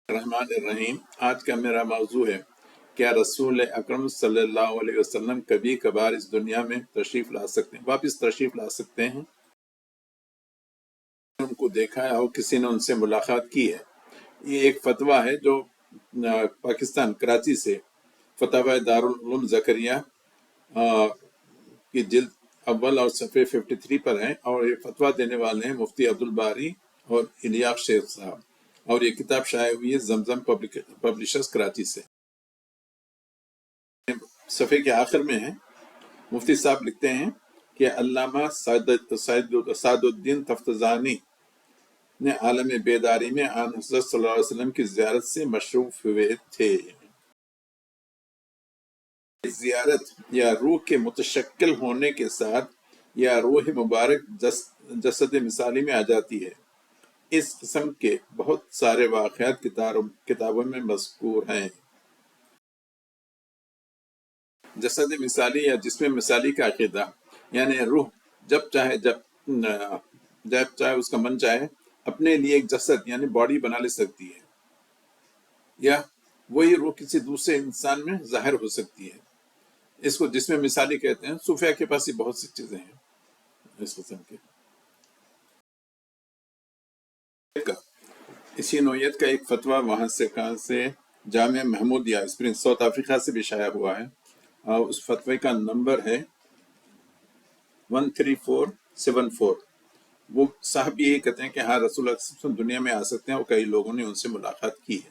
الرحمن الرحیم۔ آج کا میرا موضوع ہے کیا رسول اکرم صلی اللہ علیہ وسلم کبھی کبھار اس دنیا میں تشریف لا سکتے ہیں، واپس تشریف لا سکتے ہیں؟ ان کو دیکھا ہے اور کسی نے ان سے ملاقات کی ہے۔ یہ ایک فتویٰ ہے جو پاکستان کراچی سے فتاوی دارالعلوم زکریہ کی جلد اول اور صفحے 53 پر ہے، اور یہ فتویٰ دینے والے ہیں مفتی عبدالباری اور الیاس شیخ صاحب، اور یہ کتاب شائع ہوئی ہے زمزم پبلشرز کراچی سے۔ صفحے کے آخر میں ہے، مفتی صاحب لکھتے ہیں کہ علامہ سعد الدین تفتزانی نے عالم بیداری میں آن حضرت صلی اللہ علیہ وسلم کی زیارت سے مشروف ہوئے تھے۔ زیارت یا روح کے متشکل ہونے کے ساتھ یا روح مبارک جسد مثالی میں آ جاتی ہے۔ اس قسم کے بہت سارے واقعات کتابوں میں مذکور ہیں۔ جسد مثالی یا جسم مثالی کا عقیدہ، یعنی روح جب چاہے اس کا من چاہے اپنے لیے ایک جسد یعنی باڈی بنا لے سکتی ہے، یا وہی روح کسی دوسرے انسان میں ظاہر ہو سکتی ہے۔ اس کو جسم مثالی کہتے ہیں۔ صوفیہ کے پاس یہ بہت سی چیزیں ہیں اس قسم کے۔ اسی نوعیت کا ایک فتویٰ وہاں سے جامعہ محمودیہ اسپرنگ ساؤتھ افریقہ سے بھی شائع ہوا ہے، اور اس فتوے کا نمبر ہے 13474۔ وہ صاحب یہ کہتے ہیں کہ ہاں رسول اللہ صلی اللہ علیہ وسلم دنیا میں آ سکتے ہیں، اور کئی لوگوں نے ان سے ملاقات کی ہے۔